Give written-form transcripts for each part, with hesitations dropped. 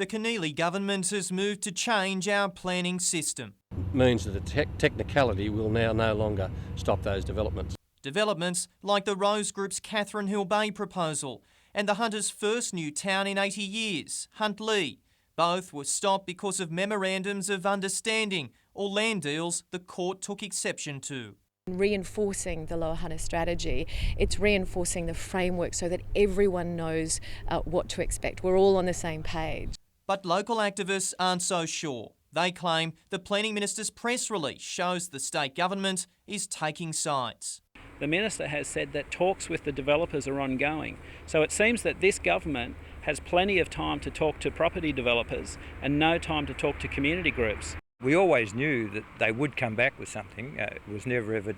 the Keneally government has moved to change our planning system. Means that a technicality will now no longer stop those developments. Developments like the Rose Group's Catherine Hill Bay proposal and the Hunter's first new town in 80 years, Huntlee. Both were stopped because of memorandums of understanding or land deals the court took exception to. Reinforcing the Lower Hunter strategy, it's reinforcing the framework so that everyone knows what to expect. We're all on the same page. But local activists aren't so sure. They claim the Planning Minister's press release shows the state government is taking sides. The Minister has said that talks with the developers are ongoing. So it seems that this government has plenty of time to talk to property developers and no time to talk to community groups. We always knew that they would come back with something. It was never ever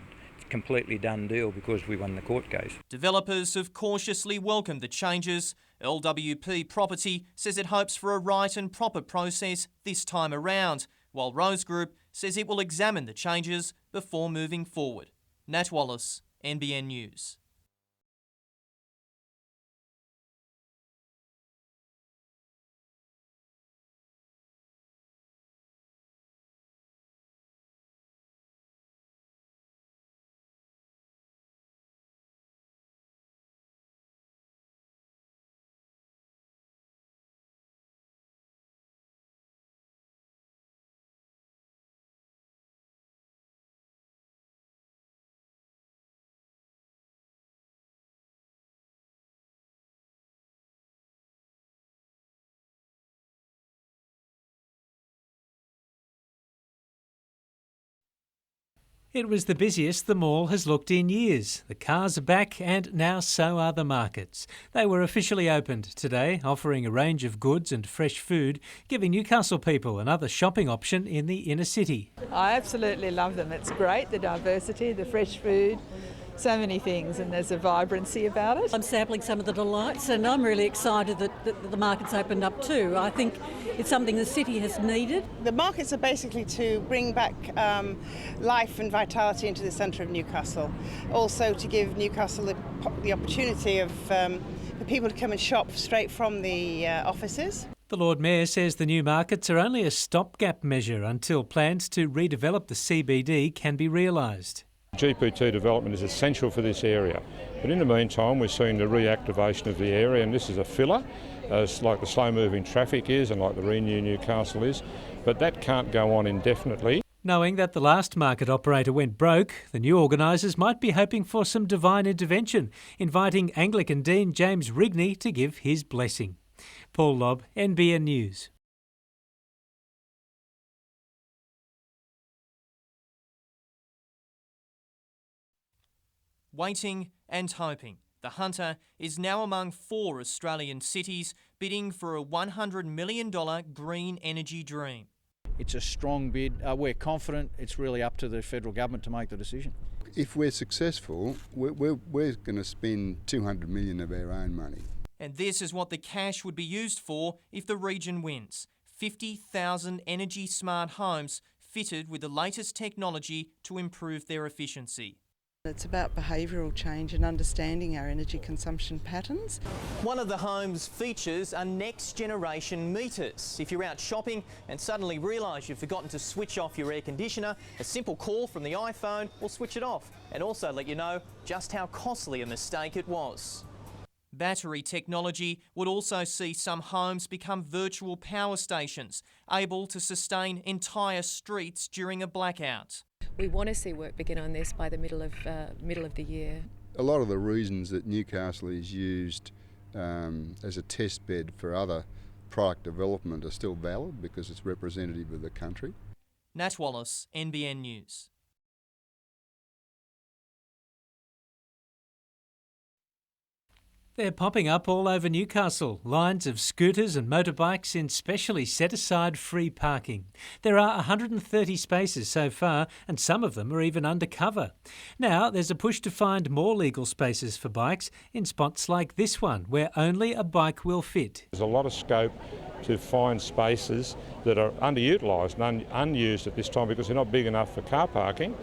completely done deal because we won the court case. Developers have cautiously welcomed the changes. LWP Property says it hopes for a right and proper process this time around, while Rose Group says it will examine the changes before moving forward. Nat Wallace, NBN News. It was the busiest the mall has looked in years. The cars are back and now so are the markets. They were officially opened today, offering a range of goods and fresh food, giving Newcastle people another shopping option in the inner city. I absolutely love them. It's great, the diversity, the fresh food, so many things, and there's a vibrancy about it. I'm sampling some of the delights and I'm really excited that the market's opened up too. I think it's something the city has needed. The markets are basically to bring back life and vitality into the centre of Newcastle. Also to give Newcastle the opportunity of for people to come and shop straight from the offices. The Lord Mayor says the new markets are only a stopgap measure until plans to redevelop the CBD can be realised. GPT development is essential for this area, but in the meantime we're seeing the reactivation of the area, and this is a filler, like the slow moving traffic is and like the Renew Newcastle is, but that can't go on indefinitely. Knowing that the last market operator went broke, the new organisers might be hoping for some divine intervention, inviting Anglican Dean James Rigney to give his blessing. Paul Lobb, NBN News. Waiting and hoping. The Hunter is now among 4 Australian cities bidding for a $100 million green energy dream. It's a strong bid. We're confident it's really up to the federal government to make the decision. If we're successful, we're going to spend $200 million of our own money. And this is what the cash would be used for if the region wins. 50,000 energy-smart homes fitted with the latest technology to improve their efficiency. It's about behavioural change and understanding our energy consumption patterns. One of the home's features are next-generation meters. If you're out shopping and suddenly realise you've forgotten to switch off your air conditioner, a simple call from the iPhone will switch it off and also let you know just how costly a mistake it was. Battery technology would also see some homes become virtual power stations, able to sustain entire streets during a blackout. We want to see work begin on this by the middle of the year. A lot of the reasons that Newcastle is used as a test bed for other product development are still valid because it's representative of the country. Nat Wallace, NBN News. They're popping up all over Newcastle, lines of scooters and motorbikes in specially set-aside free parking. There are 130 spaces so far, and some of them are even undercover. Now there's a push to find more legal spaces for bikes in spots like this one, where only a bike will fit. There's a lot of scope to find spaces that are underutilised and unused at this time because they're not big enough for car parking,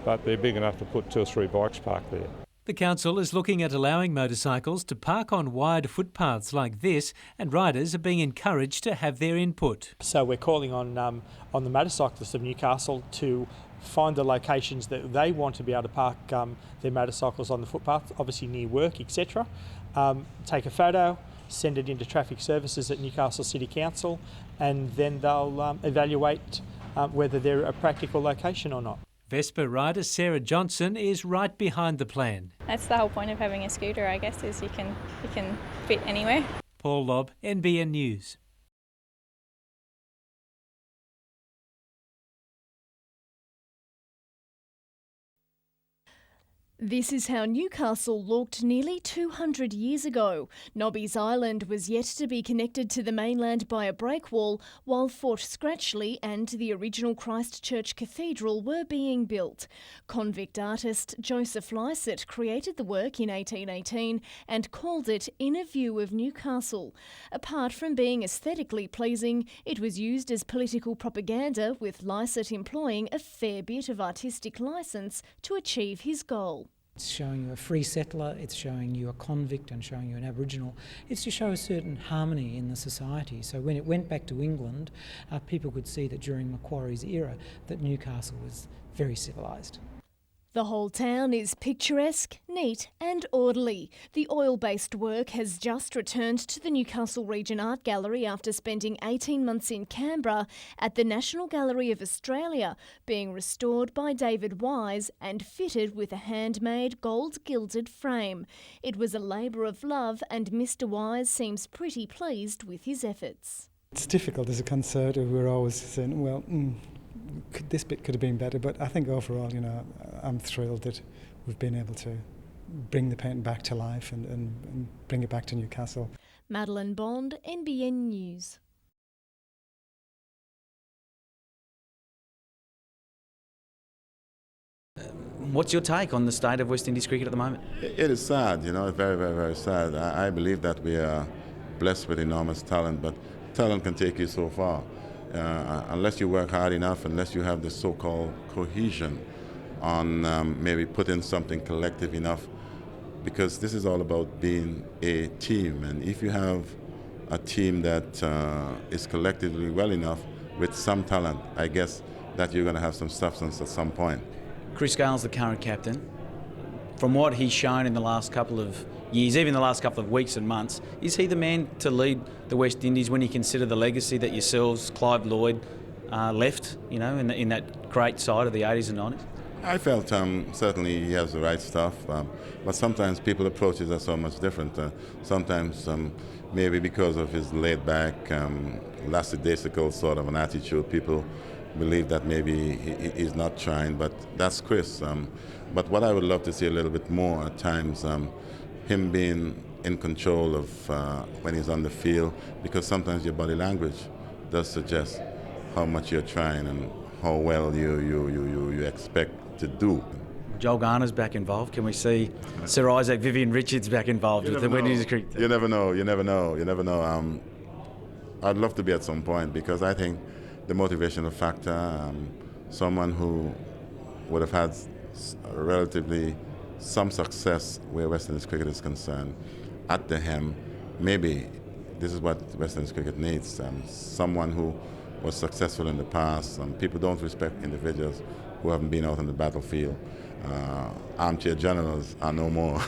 but they're big enough to put 2 or 3 bikes parked there. The council is looking at allowing motorcycles to park on wide footpaths like this, and riders are being encouraged to have their input. So we're calling on the motorcyclists of Newcastle to find the locations that they want to be able to park their motorcycles on the footpath, obviously near work, etc. Take a photo, send it into Traffic Services at Newcastle City Council, and then they'll evaluate whether they're a practical location or not. Vespa rider Sarah Johnson is right behind the plan. That's the whole point of having a scooter, I guess, is you can fit anywhere. Paul Lobb, NBN News. This is how Newcastle looked nearly 200 years ago. Nobby's Island was yet to be connected to the mainland by a breakwall, while Fort Scratchley and the original Christchurch Cathedral were being built. Convict artist Joseph Lycett created the work in 1818 and called it In a View of Newcastle. Apart from being aesthetically pleasing, it was used as political propaganda, with Lycett employing a fair bit of artistic licence to achieve his goal. It's showing you a free settler, it's showing you a convict and showing you an Aboriginal. It's to show a certain harmony in the society. So when it went back to England, people could see that during Macquarie's era that Newcastle was very civilised. The whole town is picturesque, neat and orderly. The oil-based work has just returned to the Newcastle Region Art Gallery after spending 18 months in Canberra at the National Gallery of Australia, being restored by David Wise and fitted with a handmade gold-gilded frame. It was a labour of love, and Mr Wise seems pretty pleased with his efforts. It's difficult as a conservative. We're always saying, well, this bit could have been better, but I think overall, I'm thrilled that we've been able to bring the painting back to life and bring it back to Newcastle. Madeline Bond, NBN News. What's your take on the state of West Indies cricket at the moment? It is sad, very, very, very sad. I believe that we are blessed with enormous talent, but talent can take you so far. Unless you work hard enough, unless you have the so-called cohesion on maybe put in something collective enough, because this is all about being a team. And if you have a team that is collectively well enough with some talent, I guess that you're going to have some substance at some point. Chris Gale's the current captain. From what he's shown in the last couple of years, even the last couple of weeks and months, is he the man to lead the West Indies when you consider the legacy that yourselves, Clive Lloyd, left, in that great side of the 80s and 90s? I felt certainly he has the right stuff, but sometimes people approaches are so much different. Sometimes maybe because of his laid-back, lackadaisical sort of an attitude, people believe that maybe he's not trying, but that's Chris. But what I would love to see a little bit more at times, him being in control of when he's on the field, because sometimes your body language does suggest how much you're trying and how well you expect to do. Joel Garner's back involved. Can we see Sir Isaac Vivian Richards back involved with the West Indies cricket team? You never know. I'd love to be at some point, because I think the motivational factor, someone who would have had relatively some success where West Indies cricket is concerned at the hem, maybe this is what West Indies cricket needs, someone who was successful in the past. People don't respect individuals who haven't been out on the battlefield. Armchair generals are no more.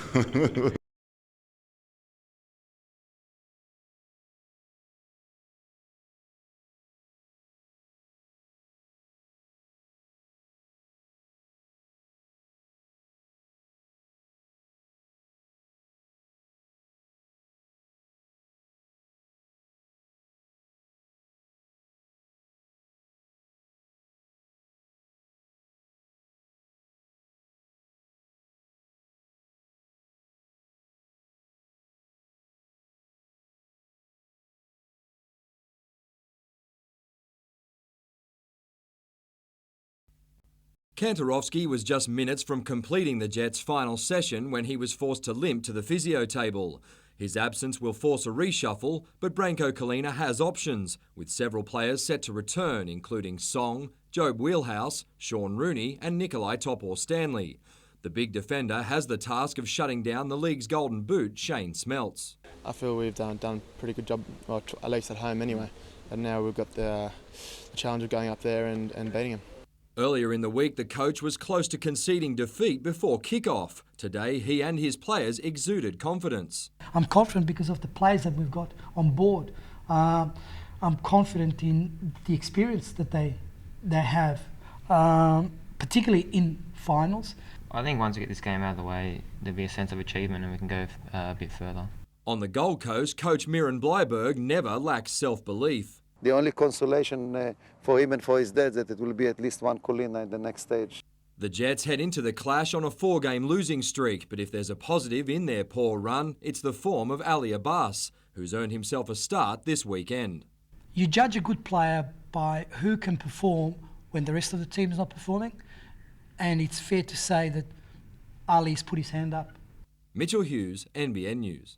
Kantarovski was just minutes from completing the Jets' final session when he was forced to limp to the physio table. His absence will force a reshuffle, but Branko Kalina has options, with several players set to return, including Song, Jobe Wheelhouse, Sean Rooney and Nikolai Topor-Stanley. The big defender has the task of shutting down the league's golden boot, Shane Smeltz. I feel we've done a pretty good job, or at least at home anyway. And now we've got the challenge of going up there and beating them. Earlier in the week, the coach was close to conceding defeat before kick-off. Today, he and his players exuded confidence. I'm confident because of the players that we've got on board. I'm confident in the experience that they have, particularly in finals. I think once we get this game out of the way, there'll be a sense of achievement and we can go a bit further. On the Gold Coast, coach Mirren Bleiberg never lacks self-belief. The only consolation for him and for his dad is that it will be at least one Colina in the next stage. The Jets head into the clash on a 4-game losing streak, but if there's a positive in their poor run, it's the form of Ali Abbas, who's earned himself a start this weekend. You judge a good player by who can perform when the rest of the team is not performing, and it's fair to say that Ali's put his hand up. Mitchell Hughes, NBN News.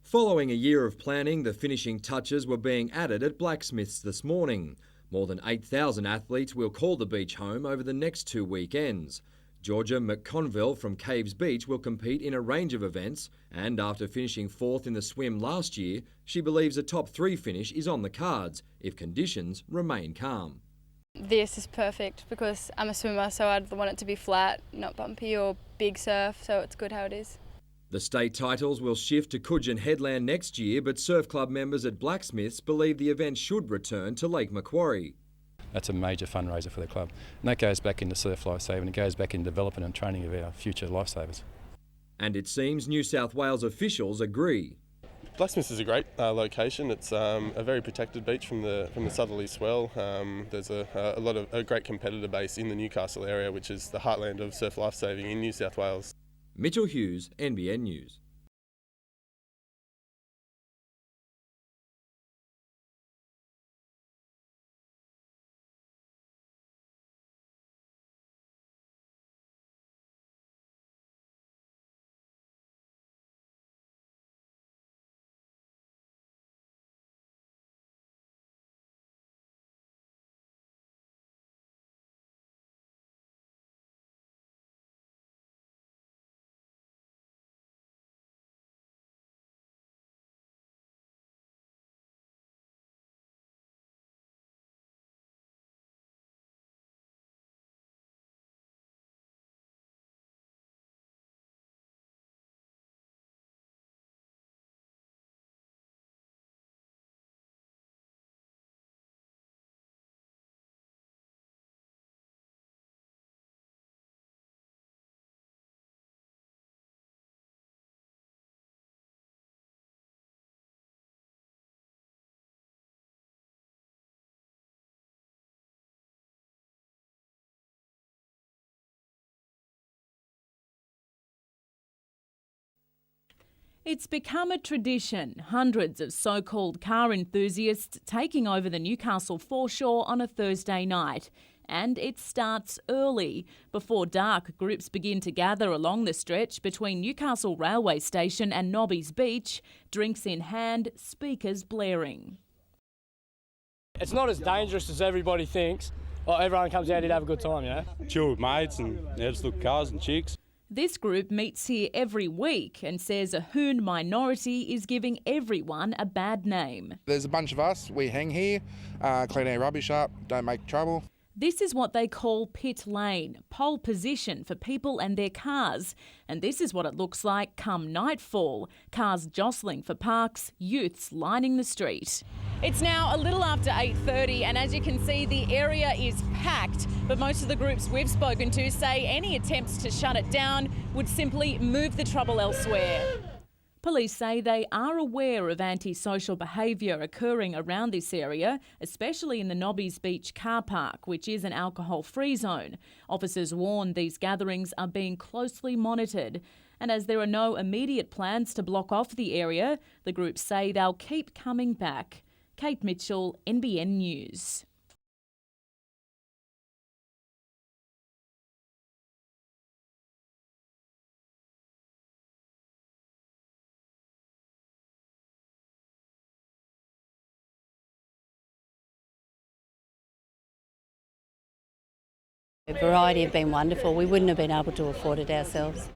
Following a year of planning, the finishing touches were being added at Blacksmiths this morning. More than 8,000 athletes will call the beach home over the next 2 weekends. Georgia McConville from Caves Beach will compete in a range of events, and after finishing 4th in the swim last year, she believes a top 3 finish is on the cards if conditions remain calm. This is perfect because I'm a swimmer, so I'd want it to be flat, not bumpy or big surf, so it's good how it is. The state titles will shift to Coogin Headland next year, but surf club members at Blacksmiths believe the event should return to Lake Macquarie. That's a major fundraiser for the club. And that goes back into surf lifesaving, it goes back in development and training of our future lifesavers. And it seems New South Wales officials agree. Blacksmiths is a great location. It's a very protected beach from the southerly swell. There's a great competitor base in the Newcastle area, which is the heartland of surf lifesaving in New South Wales. Mitchell Hughes, NBN News. It's become a tradition, hundreds of so-called car enthusiasts taking over the Newcastle foreshore on a Thursday night. And it starts early. Before dark, groups begin to gather along the stretch between Newcastle Railway Station and Nobby's Beach, drinks in hand, speakers blaring. It's not as dangerous as everybody thinks. Well, everyone comes out here to have a good time, yeah? Chill with mates and just look at cars and chicks. This group meets here every week and says a hoon minority is giving everyone a bad name. There's a bunch of us, we hang here, clean our rubbish up, don't make trouble. This is what they call pit lane, pole position for people and their cars. And this is what it looks like come nightfall. Cars jostling for parks, youths lining the street. It's now a little after 8:30 and as you can see the area is packed, but most of the groups we've spoken to say any attempts to shut it down would simply move the trouble elsewhere. Police say they are aware of antisocial behaviour occurring around this area, especially in the Nobby's Beach car park, which is an alcohol-free zone. Officers warn these gatherings are being closely monitored. And as there are no immediate plans to block off the area, the groups say they'll keep coming back. Kate Mitchell, NBN News. The variety have been wonderful. We wouldn't have been able to afford it ourselves.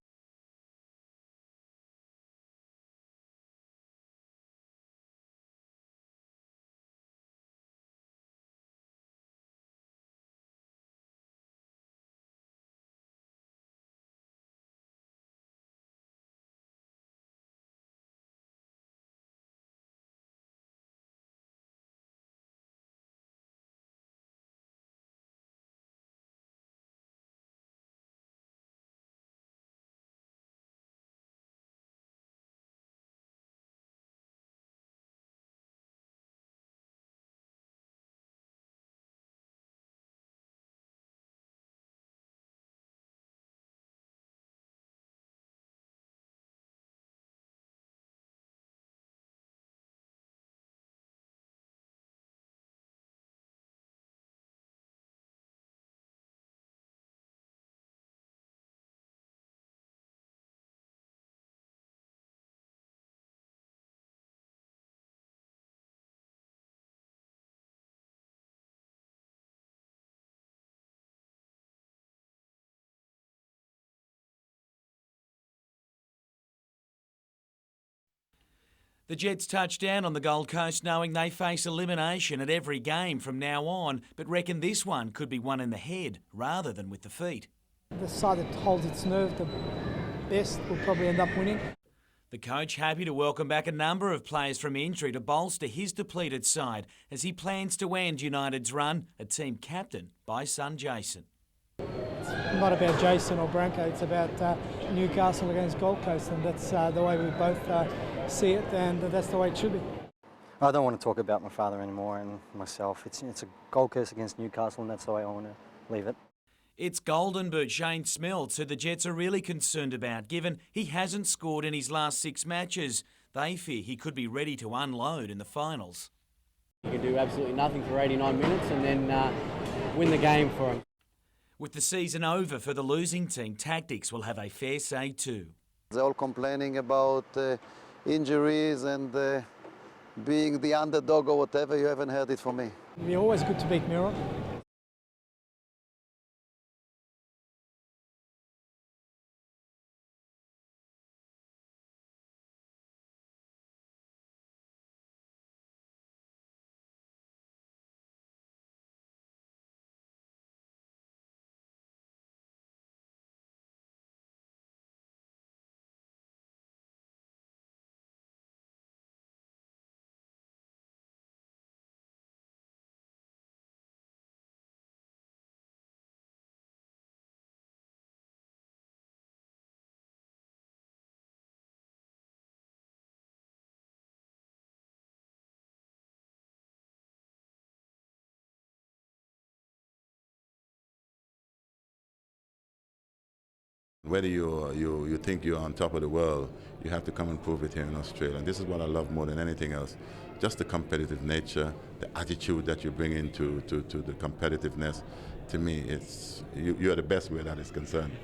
The Jets touched down on the Gold Coast knowing they face elimination at every game from now on, but reckon this one could be won in the head rather than with the feet. The side that holds its nerve the best will probably end up winning. The coach happy to welcome back a number of players from injury to bolster his depleted side as he plans to end United's run, a team captained by son Jason. It's not about Jason or Branko, it's about Newcastle against Gold Coast, and that's the way we both see it, and that's the way it should be. I don't want to talk about my father anymore and myself. It's a Gold Coast against Newcastle, and that's the way I want to leave it. It's Golden Boot Shane Smiltz who the Jets are really concerned about, given he hasn't scored in his last 6 matches. They fear he could be ready to unload in the finals. You can do absolutely nothing for 89 minutes and then win the game for him. With the season over for the losing team, tactics will have a fair say too. They're all complaining about injuries and being the underdog or whatever. You haven't heard it from me. We're always good to beat Mirror. Whether you think you're on top of the world, you have to come and prove it here in Australia. And this is what I love more than anything else. Just the competitive nature, the attitude that you bring into the competitiveness. To me, you're the best where that is concerned.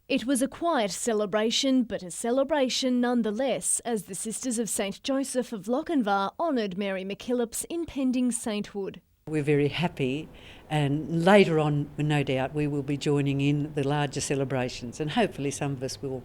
It was a quiet celebration, but a celebration nonetheless, as the Sisters of St Joseph of Lochinvar honoured Mary McKillop's impending sainthood. We're very happy, and later on, no doubt, we will be joining in the larger celebrations, and hopefully some of us will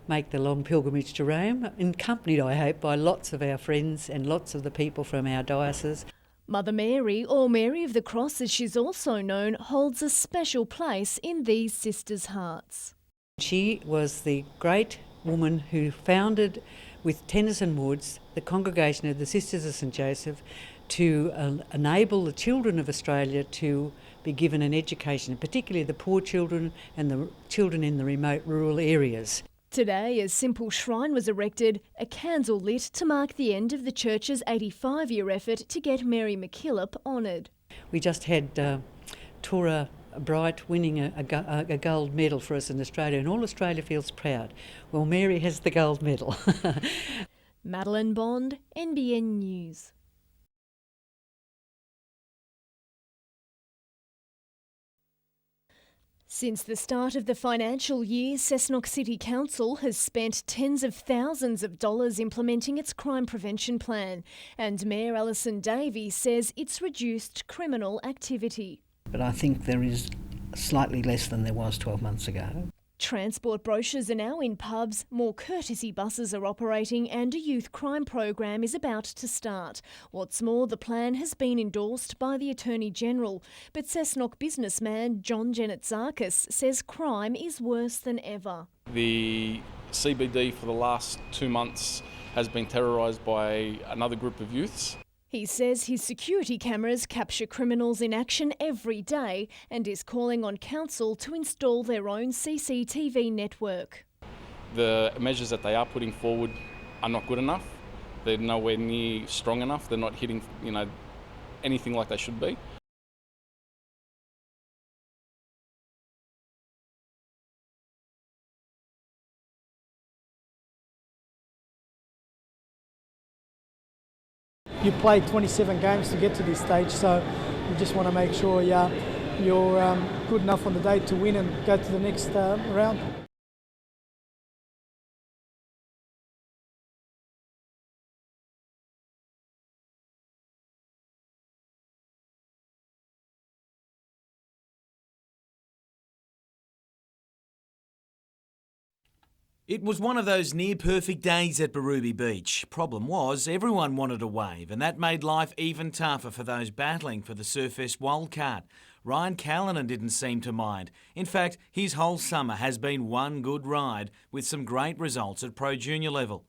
make the long pilgrimage to Rome, accompanied, I hope, by lots of our friends and lots of the people from our diocese. Mother Mary, or Mary of the Cross as she's also known, holds a special place in these sisters' hearts. She was the great woman who founded, with Tennyson Woods, the Congregation of the Sisters of St Joseph, to enable the children of Australia to be given an education, particularly the poor children and the children in the remote rural areas. Today, a simple shrine was erected, a candle lit to mark the end of the church's 85-year effort to get Mary MacKillop honoured. We just had Tora Bright winning a gold medal for us in Australia, and all Australia feels proud. Well, Mary has the gold medal. Madeline Bond, NBN News. Since the start of the financial year, Cessnock City Council has spent tens of thousands of dollars implementing its crime prevention plan, and Mayor Alison Davies says it's reduced criminal activity. But I think there is slightly less than there was 12 months ago. Transport brochures are now in pubs, more courtesy buses are operating, and a youth crime program is about to start. What's more, the plan has been endorsed by the Attorney-General, but Cessnock businessman John Janetzakas says crime is worse than ever. The CBD for the last 2 months has been terrorised by another group of youths. He says his security cameras capture criminals in action every day and is calling on council to install their own CCTV network. The measures that they are putting forward are not good enough. They're nowhere near strong enough. They're not hitting, anything like they should be. You played 27 games to get to this stage, so you just want to make sure you're good enough on the day to win and go to the next round. It was one of those near-perfect days at Berrubi Beach. Problem was, everyone wanted a wave, and that made life even tougher for those battling for the Surfest wildcard. Ryan Callanan didn't seem to mind. In fact, his whole summer has been one good ride, with some great results at Pro Junior level.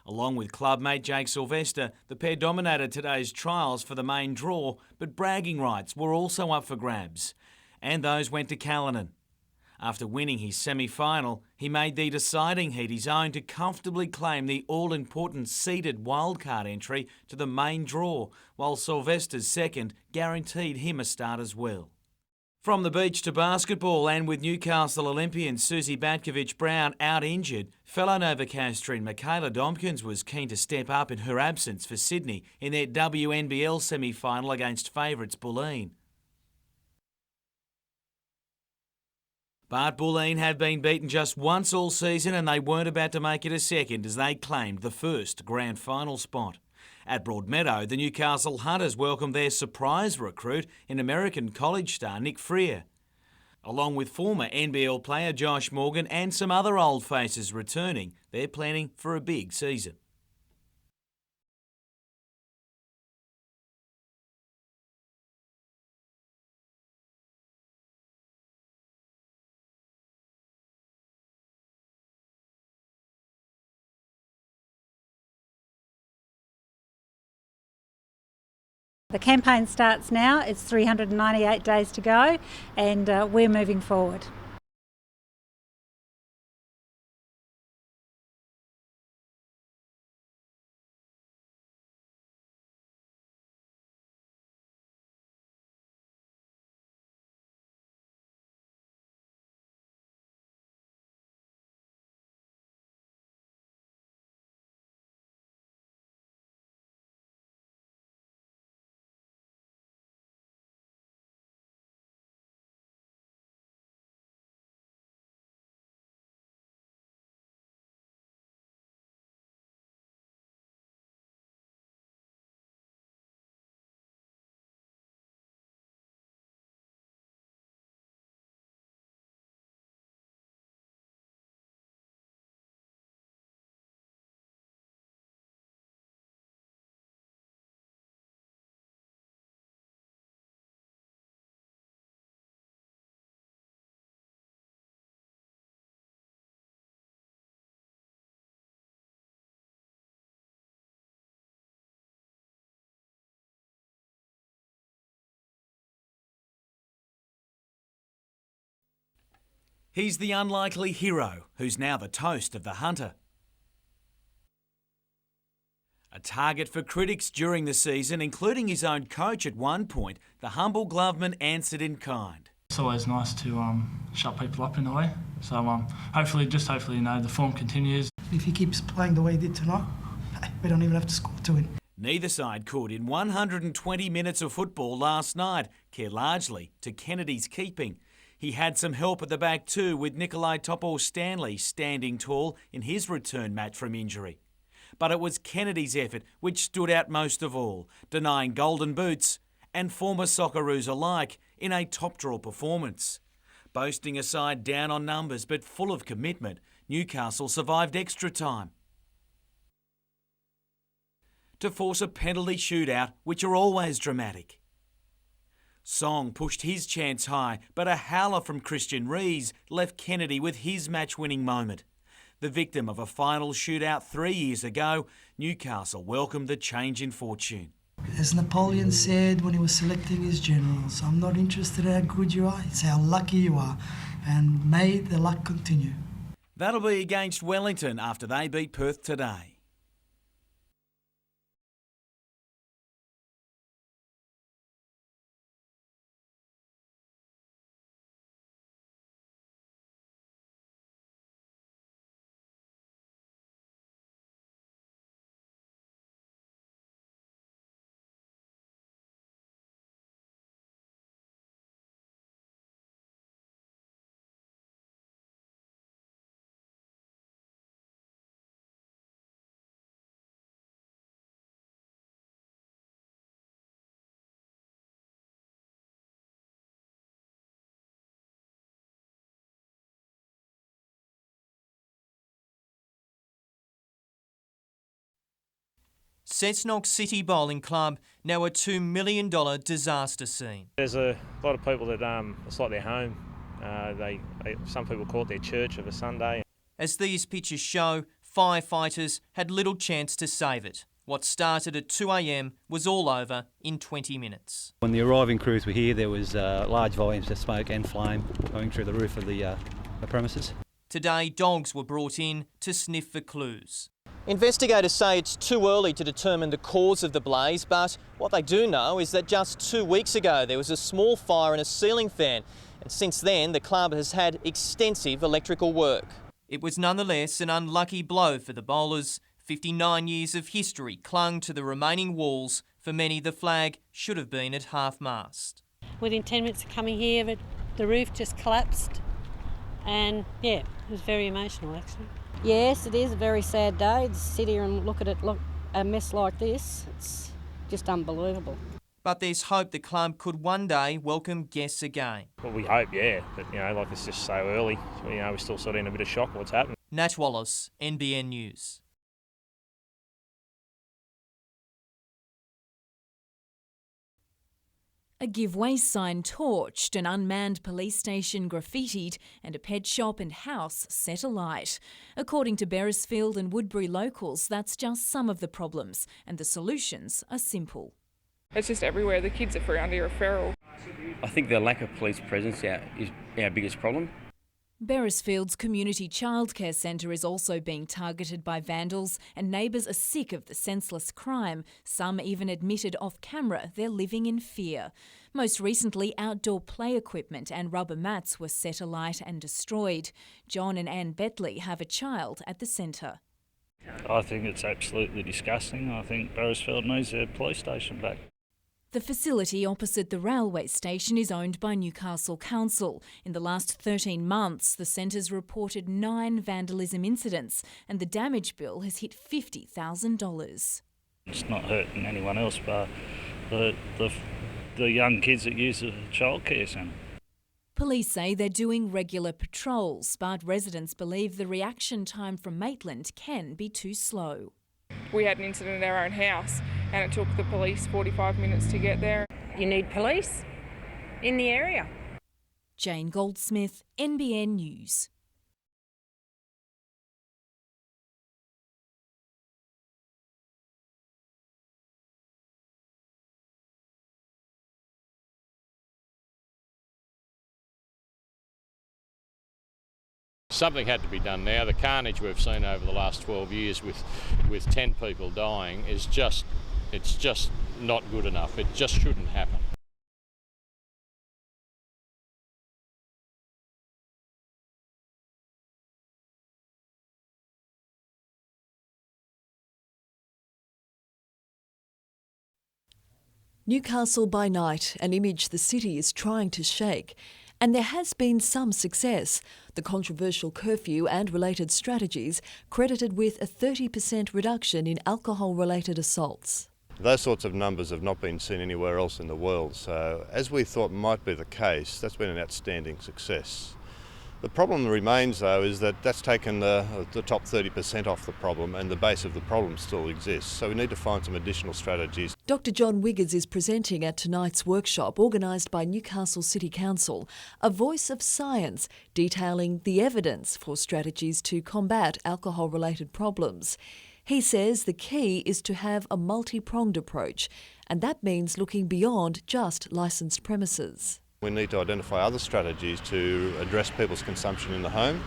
Along with clubmate Jake Sylvester, the pair dominated today's trials for the main draw, but bragging rights were also up for grabs. And those went to Callanan. After winning his semi-final, he made the deciding heat his own to comfortably claim the all-important seeded wildcard entry to the main draw, while Sylvester's second guaranteed him a start as well. From the beach to basketball, and with Newcastle Olympian Susie Batkovich-Brown out injured, fellow Novocastrian Michaela Dompkins was keen to step up in her absence for Sydney in their WNBL semi-final against favourites Bulleen. But Bulleen have been beaten just once all season, and they weren't about to make it a second as they claimed the first grand final spot. At Broadmeadow, the Newcastle Hunters welcomed their surprise recruit in American college star Nick Freer. Along with former NBL player Josh Morgan and some other old faces returning, they're planning for a big season. The campaign starts now. It's 398 days to go, and we're moving forward. He's the unlikely hero who's now the toast of the hunter. A target for critics during the season, including his own coach at one point, the humble gloveman answered in kind. It's always nice to shut people up in a way. So hopefully, the form continues. If he keeps playing the way he did tonight, we don't even have to score to win. Neither side could in 120 minutes of football last night, care largely to Kennedy's keeping. He had some help at the back too, with Nikolai Topor-Stanley standing tall in his return match from injury. But it was Kennedy's effort which stood out most of all, denying golden boots and former Socceroos alike in a top-draw performance. Boasting a side down on numbers but full of commitment, Newcastle survived extra time to force a penalty shootout, which are always dramatic. Song pushed his chance high, but a howler from Christian Rees left Kennedy with his match-winning moment. The victim of a final shootout 3 years ago, Newcastle welcomed the change in fortune. As Napoleon said when he was selecting his generals, I'm not interested in how good you are, it's how lucky you are, and may the luck continue. That'll be against Wellington after they beat Perth today. Cessnock City Bowling Club, now a $2 million disaster scene. There's a lot of people that it's like their home. Some people call it their church of a Sunday. As these pictures show, firefighters had little chance to save it. What started at 2 a.m. was all over in 20 minutes. When the arriving crews were here, there was large volumes of smoke and flame going through the roof of the premises. Today, dogs were brought in to sniff for clues. Investigators say it's too early to determine the cause of the blaze, but what they do know is that just 2 weeks ago there was a small fire in a ceiling fan, and since then the club has had extensive electrical work. It was nonetheless an unlucky blow for the bowlers. 59 years of history clung to the remaining walls. For many, the flag should have been at half-mast. Within 10 minutes of coming here, the roof just collapsed, and yeah, it was very emotional actually. Yes, it is a very sad day to sit here and look at it, a mess like this. It's just unbelievable. But there's hope the club could one day welcome guests again. Well, we hope, yeah, but it's just so early. We're still sort of in a bit of shock what's happened. Nat Wallace, NBN News. A giveaway sign torched, an unmanned police station graffitied, and a pet shop and house set alight. According to Beresfield and Woodbury locals, that's just some of the problems, and the solutions are simple. It's just everywhere. The kids are free under referral. I think the lack of police presence is our biggest problem. Beresfield's community childcare centre is also being targeted by vandals, and neighbours are sick of the senseless crime. Some even admitted off camera they're living in fear. Most recently, outdoor play equipment and rubber mats were set alight and destroyed. John and Anne Betley have a child at the centre. I think it's absolutely disgusting. I think Beresfield needs their police station back. The facility opposite the railway station is owned by Newcastle Council. In the last 13 months, the centre's reported 9 vandalism incidents, and the damage bill has hit $50,000. It's not hurting anyone else but the young kids that use the childcare centre. Police say they're doing regular patrols, but residents believe the reaction time from Maitland can be too slow. We had an incident at our own house and it took the police 45 minutes to get there. You need police in the area. Jane Goldsmith, NBN News. Something had to be done now. The carnage we've seen over the last 12 years with 10 people dying is just not good enough. It just shouldn't happen. Newcastle by night, an image the city is trying to shake. And there has been some success. The controversial curfew and related strategies credited with a 30% reduction in alcohol-related assaults. Those sorts of numbers have not been seen anywhere else in the world, so as we thought might be the case, that's been an outstanding success. The problem remains, though, is that that's taken the top 30% off the problem, and the base of the problem still exists, so we need to find some additional strategies. Dr John Wiggers is presenting at tonight's workshop organised by Newcastle City Council, A Voice of Science, detailing the evidence for strategies to combat alcohol-related problems. He says the key is to have a multi-pronged approach, and that means looking beyond just licensed premises. We need to identify other strategies to address people's consumption in the home,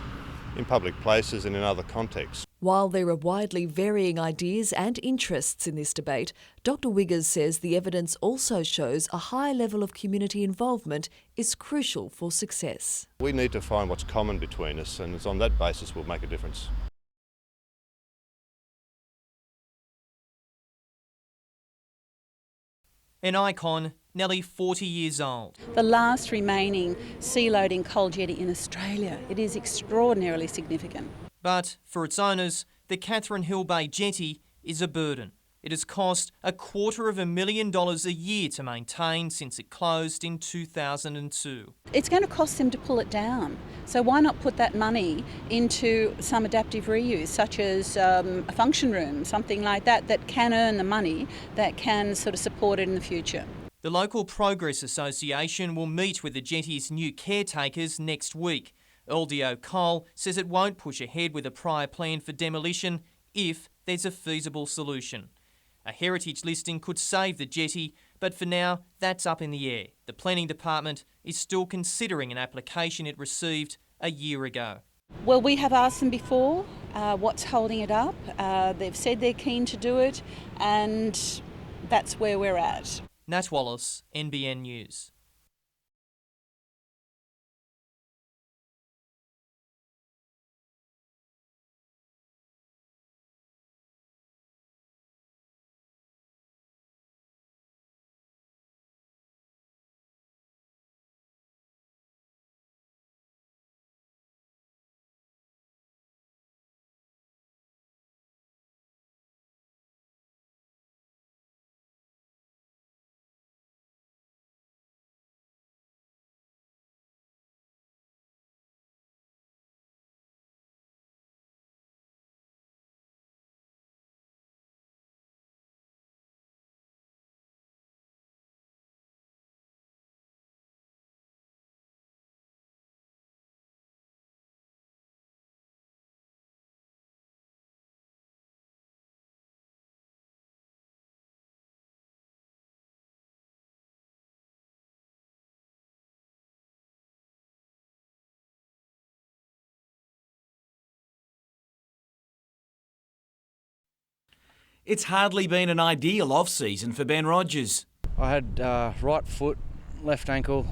in public places and in other contexts. While there are widely varying ideas and interests in this debate, Dr Wiggers says the evidence also shows a high level of community involvement is crucial for success. We need to find what's common between us, and it's on that basis we'll make a difference. An icon nearly 40 years old. The last remaining sea-loading coal jetty in Australia. It is extraordinarily significant. But for its owners, the Catherine Hill Bay jetty is a burden. It has cost $250,000 a year to maintain since it closed in 2002. It's going to cost them to pull it down. So why not put that money into some adaptive reuse, such as a function room, something like that, that can earn the money, that can sort of support it in the future. The local Progress Association will meet with the jetty's new caretakers next week. LDO Coal says it won't push ahead with a prior plan for demolition if there's a feasible solution. A heritage listing could save the jetty, but for now, that's up in the air. The Planning Department is still considering an application it received a year ago. Well, we have asked them before what's holding it up. They've said they're keen to do it, and that's where we're at. Nat Wallace, NBN News. It's hardly been an ideal off-season for Ben Rogers. I had right foot, left ankle,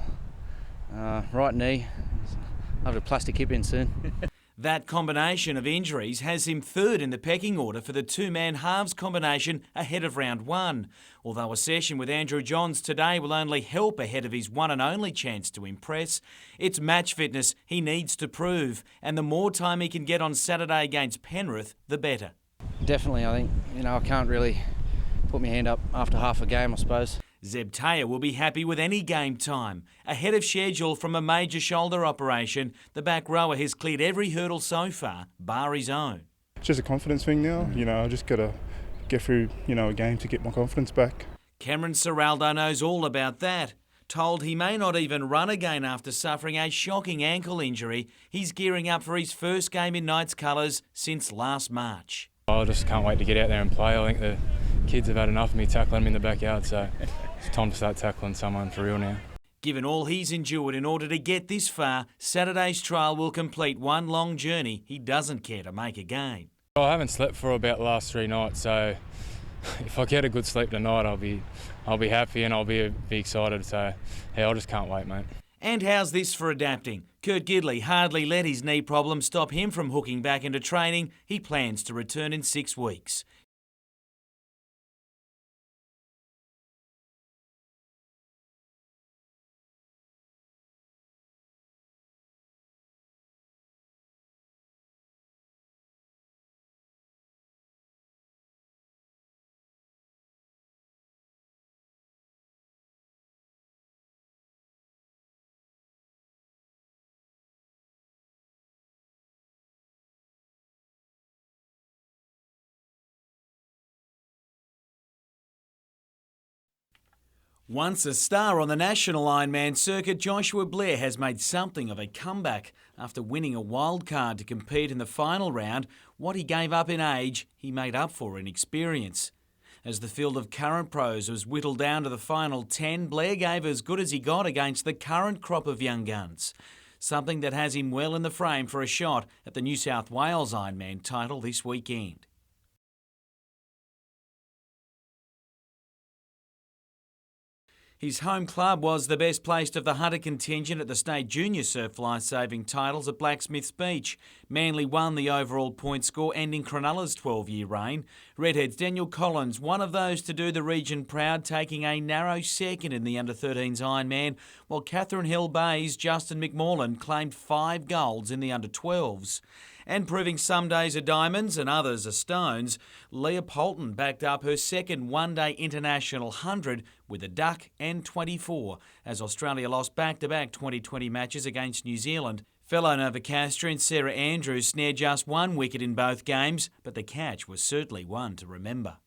right knee. I'll have a plastic hip in soon. That combination of injuries has him third in the pecking order for the two-man halves combination ahead of round one. Although a session with Andrew Johns today will only help ahead of his one and only chance to impress, it's match fitness he needs to prove, and the more time he can get on Saturday against Penrith, the better. Definitely, I think, I can't really put my hand up after half a game, I suppose. Zeb Taylor will be happy with any game time. Ahead of schedule from a major shoulder operation, the back rower has cleared every hurdle so far, bar his own. It's just a confidence thing now. I just got to get through, a game to get my confidence back. Cameron Serraldo knows all about that. Told he may not even run again after suffering a shocking ankle injury, he's gearing up for his first game in Knights colours since last March. I just can't wait to get out there and play. I think the kids have had enough of me tackling them in the backyard, so it's time to start tackling someone for real now. Given all he's endured in order to get this far, Saturday's trial will complete one long journey he doesn't care to make again. I haven't slept for about the last 3 nights, so if I get a good sleep tonight, I'll be happy and I'll be excited. So, yeah, I just can't wait, mate. And how's this for adapting? Kurt Gidley hardly let his knee problem stop him from hooking back into training. He plans to return in 6 weeks. Once a star on the national Ironman circuit, Joshua Blair has made something of a comeback. After winning a wild card to compete in the final round, what he gave up in age, he made up for in experience. As the field of current pros was whittled down to the final 10, Blair gave as good as he got against the current crop of young guns. Something that has him well in the frame for a shot at the New South Wales Ironman title this weekend. His home club was the best placed of the Hunter contingent at the state junior surf life-saving titles at Blacksmiths Beach. Manly won the overall point score, ending Cronulla's 12-year reign. Redheads' Daniel Collins, one of those to do the region proud, taking a narrow second in the under-13s Ironman, while Catherine Hill Bay's Justin McMorland claimed 5 golds in the under-12s. And proving some days are diamonds and others are stones, Leah Poulton backed up her second one-day international 100 with a duck and 24 as Australia lost back-to-back 2020 matches against New Zealand. Fellow Novocastrian Sarah Andrews snared just 1 wicket in both games, but the catch was certainly one to remember.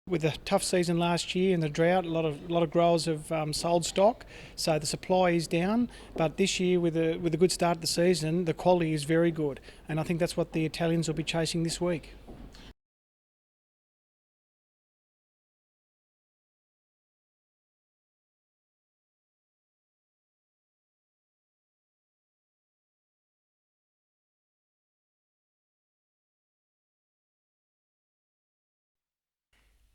With the tough season last year and the drought, a lot of growers have sold stock, so the supply is down. But this year, with a good start to the season, the quality is very good, and I think that's what the Italians will be chasing this week.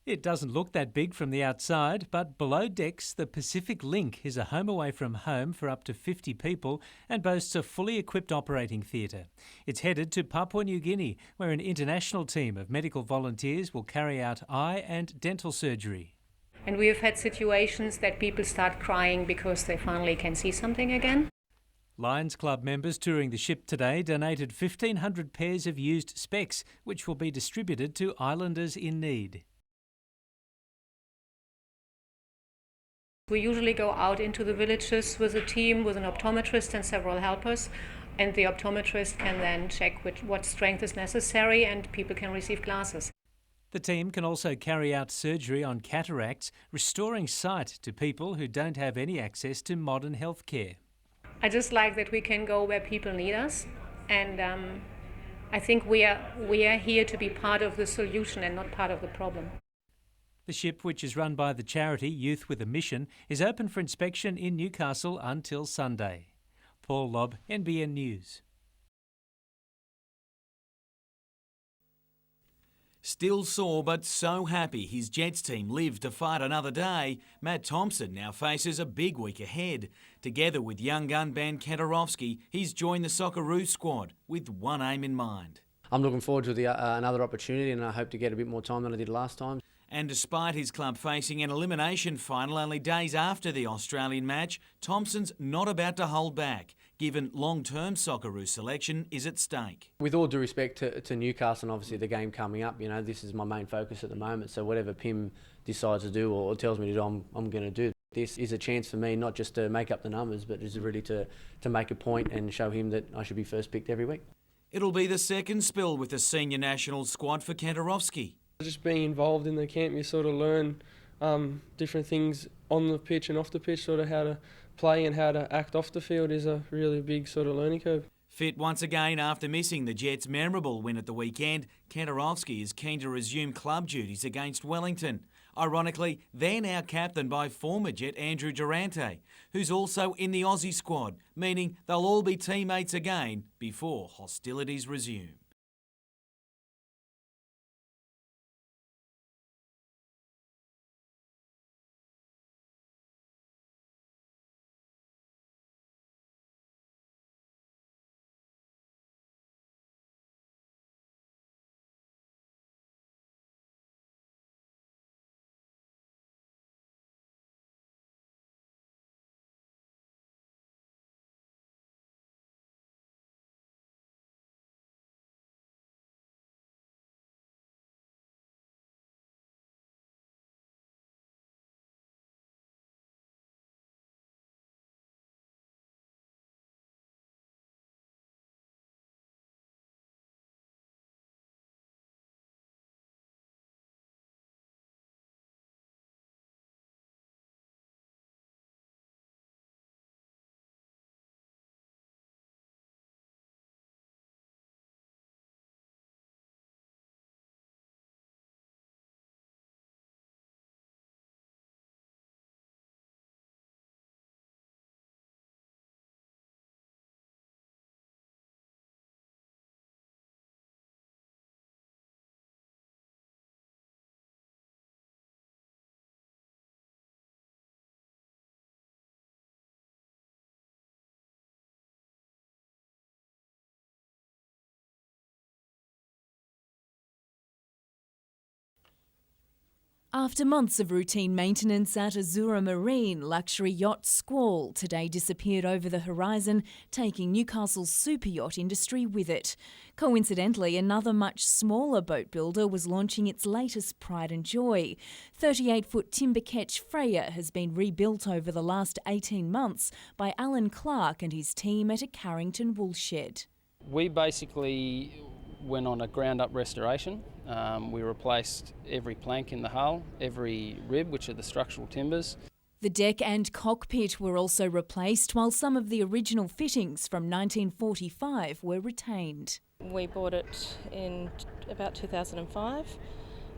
It doesn't look that big from the outside, but below decks, the Pacific Link is a home away from home for up to 50 people and boasts a fully equipped operating theatre. It's headed to Papua New Guinea, where an international team of medical volunteers will carry out eye and dental surgery. And we have had situations that people start crying because they finally can see something again. Lions Club members touring the ship today donated 1,500 pairs of used specs, which will be distributed to islanders in need. We usually go out into the villages with a team, with an optometrist and several helpers, and the optometrist can then check what strength is necessary and people can receive glasses. The team can also carry out surgery on cataracts, restoring sight to people who don't have any access to modern health care. I just like that we can go where people need us, and I think we are here to be part of the solution and not part of the problem. The ship, which is run by the charity Youth with a Mission, is open for inspection in Newcastle until Sunday. Paul Lobb, NBN News. Still sore but so happy his Jets team lived to fight another day, Matt Thompson now faces a big week ahead. Together with young gun Ben Kentarovski, he's joined the Socceroos squad with one aim in mind. I'm looking forward to another opportunity, and I hope to get a bit more time than I did last time. And despite his club facing an elimination final only days after the Australian match, Thompson's not about to hold back, given long-term Socceroos selection is at stake. With all due respect to Newcastle and obviously the game coming up, this is my main focus at the moment. So whatever Pim decides to do or tells me to do, I'm going to do. This is a chance for me not just to make up the numbers, but is really to make a point and show him that I should be first picked every week. It'll be the second spill with the senior national squad for Kentarovski. Just being involved in the camp, you sort of learn different things on the pitch and off the pitch, sort of how to play and how to act off the field is a really big sort of learning curve. Fit once again after missing the Jets' memorable win at the weekend, Kentarovski is keen to resume club duties against Wellington. Ironically, they're now captained by former Jet Andrew Durante, who's also in the Aussie squad, meaning they'll all be teammates again before hostilities resume. After months of routine maintenance at Azura Marine, luxury yacht Squall today disappeared over the horizon, taking Newcastle's super yacht industry with it. Coincidentally, another much smaller boat builder was launching its latest pride and joy. 38-foot timber ketch Freya has been rebuilt over the last 18 months by Alan Clark and his team at a Carrington wool shed. We basically went on a ground-up restoration. We replaced every plank in the hull, every rib, which are the structural timbers. The deck and cockpit were also replaced, while some of the original fittings from 1945 were retained. We bought it in about 2005.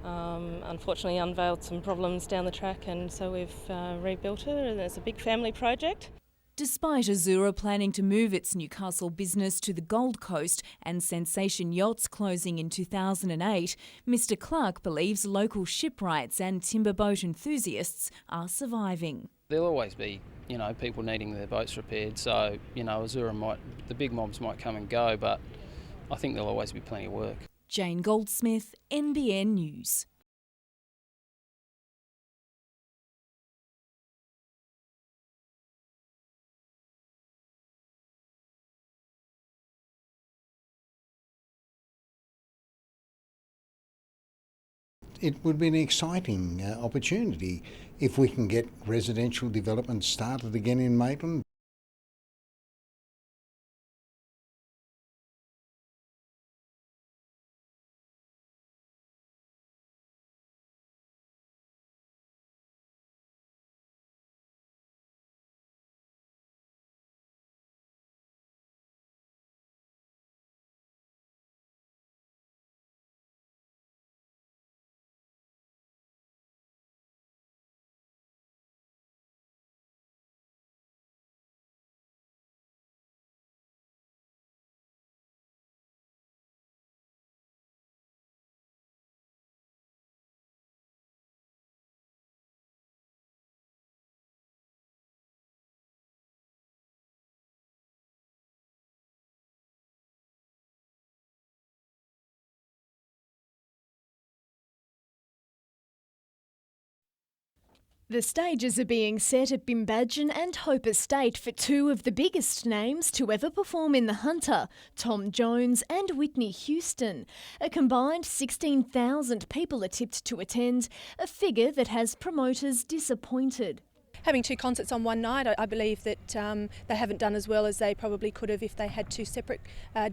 Unfortunately unveiled some problems down the track, and so we've rebuilt it, and it's a big family project. Despite Azura planning to move its Newcastle business to the Gold Coast and Sensation Yachts closing in 2008, Mr Clark believes local shipwrights and timber boat enthusiasts are surviving. There'll always be, people needing their boats repaired, so, Azura the big mobs might come and go, but I think there'll always be plenty of work. Jane Goldsmith, NBN News. it would be an exciting opportunity if we can get residential development started again in Maitland. The stages are being set at Bimbadgen and Hope Estate for two of the biggest names to ever perform in The Hunter, Tom Jones and Whitney Houston. A combined 16,000 people are tipped to attend, a figure that has promoters disappointed. Having two concerts on one night, I believe that they haven't done as well as they probably could have if they had two separate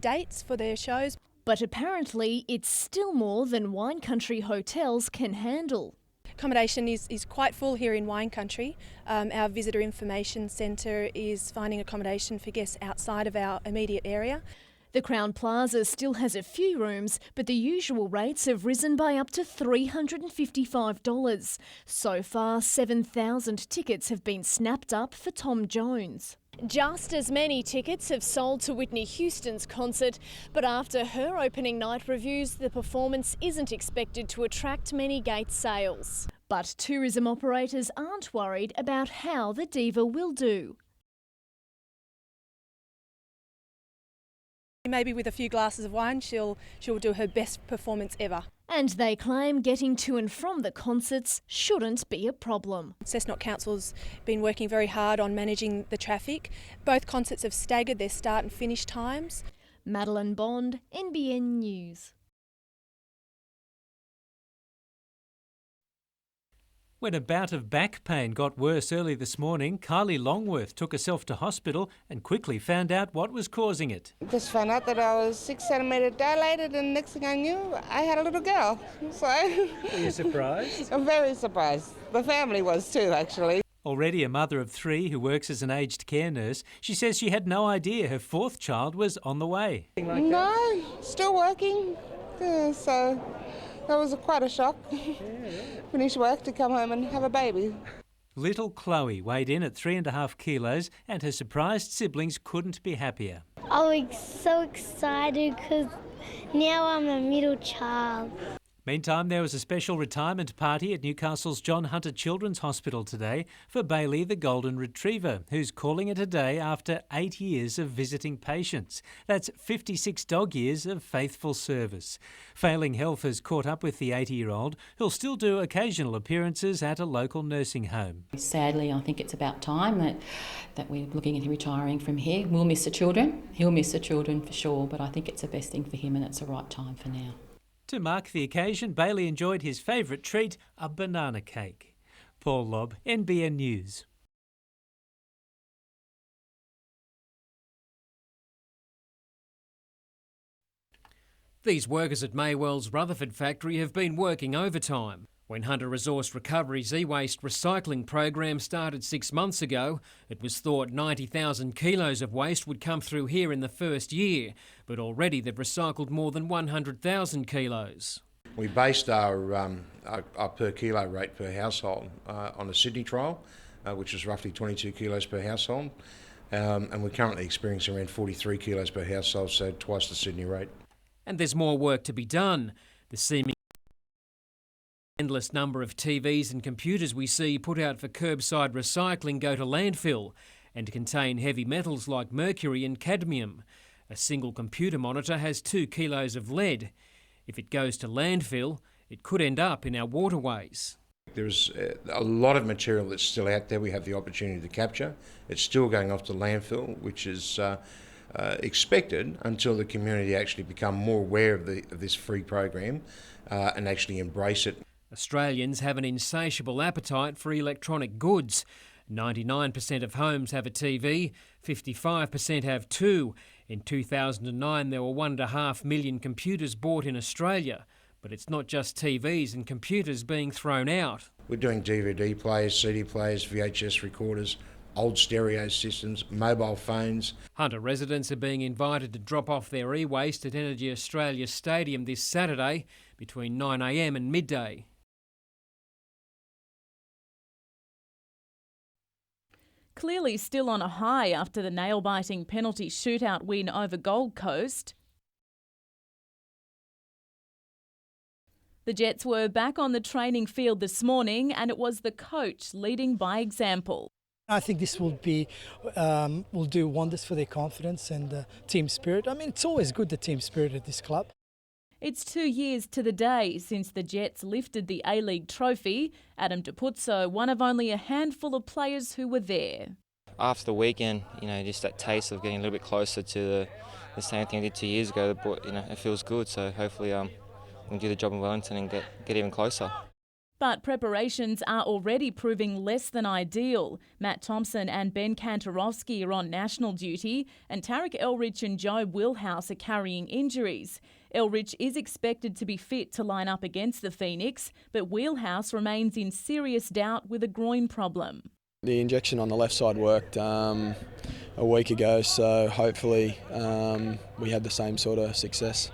dates for their shows. But apparently it's still more than wine country hotels can handle. Accommodation is quite full here in Wine Country. Our Visitor Information Centre is finding accommodation for guests outside of our immediate area. The Crown Plaza still has a few rooms, but the usual rates have risen by up to $355. So far, 7,000 tickets have been snapped up for Tom Jones. Just as many tickets have sold to Whitney Houston's concert, but after her opening night reviews, the performance isn't expected to attract many gate sales. But tourism operators aren't worried about how the diva will do. Maybe with a few glasses of wine, she'll do her best performance ever. And they claim getting to and from the concerts shouldn't be a problem. Cessnock Council's been working very hard on managing the traffic. Both concerts have staggered their start and finish times. Madeline Bond, NBN News. When a bout of back pain got worse early this morning, Kylie Longworth took herself to hospital and quickly found out what was causing it. Just found out that I was 6 centimetres dilated, and next thing I knew, I had a little girl. So Were you surprised? I'm very surprised. The family was too, actually. Already a mother of three who works as an aged care nurse, she says she had no idea her fourth child was on the way. No, still working. So that was quite a shock. Finish work to come home and have a baby. Little Chloe weighed in at 3.5 kilos and her surprised siblings couldn't be happier. I was so excited because now I'm a middle child. Meantime, there was a special retirement party at Newcastle's John Hunter Children's Hospital today for Bailey the Golden Retriever, who's calling it a day after 8 years of visiting patients. That's 56 dog years of faithful service. Failing health has caught up with the 80-year-old, who'll still do occasional appearances at a local nursing home. Sadly, I think it's about time that we're looking at him retiring from here. We'll miss the children. He'll miss the children for sure, but I think it's the best thing for him and it's the right time for now. To mark the occasion, Bailey enjoyed his favourite treat, a banana cake. Paul Lobb, NBN News. These workers at Maywell's Rutherford factory have been working overtime. When Hunter Resource Recovery's e-waste recycling program started 6 months ago, it was thought 90,000 kilos of waste would come through here in the first year, but already they've recycled more than 100,000 kilos. We based our per kilo rate per household on the Sydney trial, which is roughly 22 kilos per household, and we're currently experiencing around 43 kilos per household, so twice the Sydney rate. And there's more work to be done. The seeming endless number of TVs and computers we see put out for curbside recycling go to landfill and contain heavy metals like mercury and cadmium. A single computer monitor has 2 kilos of lead. If it goes to landfill, it could end up in our waterways. There's a lot of material that's still out there we have the opportunity to capture. It's still going off to landfill, which is expected until the community actually become more aware of this free program and actually embrace it. Australians have an insatiable appetite for electronic goods. 99% of homes have a TV, 55% have two. In 2009 there were 1.5 million computers bought in Australia. But it's not just TVs and computers being thrown out. We're doing DVD players, CD players, VHS recorders, old stereo systems, mobile phones. Hunter residents are being invited to drop off their e-waste at Energy Australia Stadium this Saturday between 9 a.m. and midday. Clearly still on a high after the nail-biting penalty shootout win over Gold Coast. The Jets were back on the training field this morning and it was the coach leading by example. I think this will do wonders for their confidence and team spirit. I mean, it's always good, the team spirit at this club. It's 2 years to the day since the Jets lifted the A-League trophy. Adam DiPuzzo, one of only a handful of players who were there. After the weekend, just that taste of getting a little bit closer to the same thing I did 2 years ago, it feels good. So hopefully we'll do the job in Wellington and get even closer. But preparations are already proving less than ideal. Matt Thompson and Ben Kantorowski are on national duty and Tarek Elrich and Joe Wilhouse are carrying injuries. Elrich is expected to be fit to line up against the Phoenix, but Wheelhouse remains in serious doubt with a groin problem. The injection on the left side worked a week ago, so hopefully we had the same sort of success.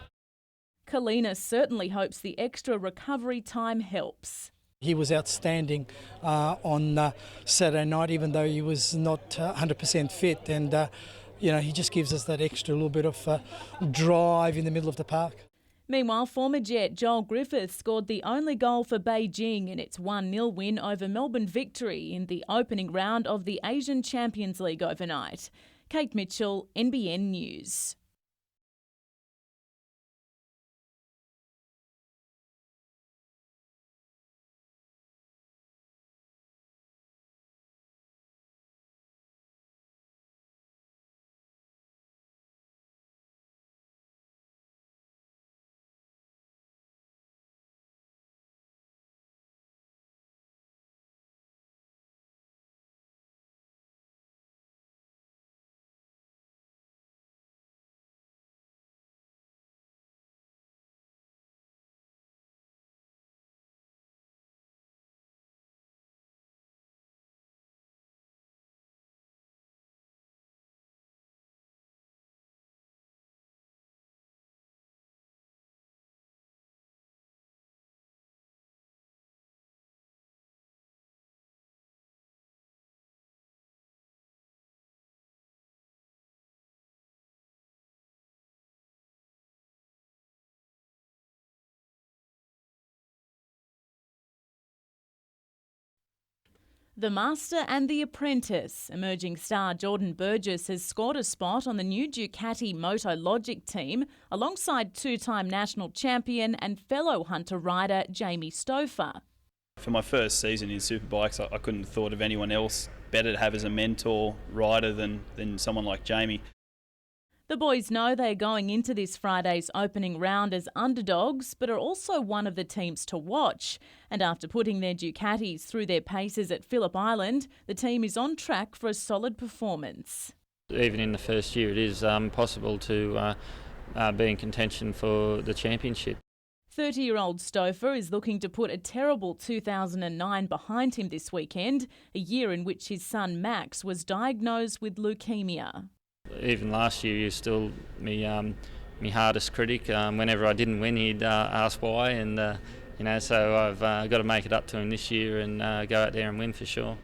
Kalina certainly hopes the extra recovery time helps. He was outstanding on Saturday night, even though he was not 100% fit, and he just gives us that extra little bit of drive in the middle of the park. Meanwhile, former Jet Joel Griffith scored the only goal for Beijing in its 1-0 win over Melbourne Victory in the opening round of the Asian Champions League overnight. Kate Mitchell, NBN News. The Master and the Apprentice. Emerging star Jordan Burgess has scored a spot on the new Ducati Moto Logic team alongside two-time national champion and fellow Hunter rider Jamie Stouffer. For my first season in Superbikes, I couldn't have thought of anyone else better to have as a mentor rider than someone like Jamie. The boys know they're going into this Friday's opening round as underdogs, but are also one of the teams to watch. And after putting their Ducatis through their paces at Phillip Island, the team is on track for a solid performance. Even in the first year, it is possible to be in contention for the championship. 30-year-old Stouffer is looking to put a terrible 2009 behind him this weekend, a year in which his son Max was diagnosed with leukemia. Even last year, he was still my hardest critic. Whenever I didn't win, he'd ask why, and so I've got to make it up to him this year and go out there and win for sure.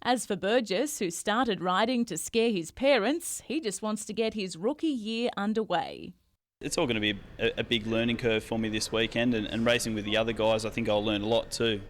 As for Burgess, who started riding to scare his parents, he just wants to get his rookie year underway. It's all going to be a big learning curve for me this weekend, and racing with the other guys, I think I'll learn a lot too.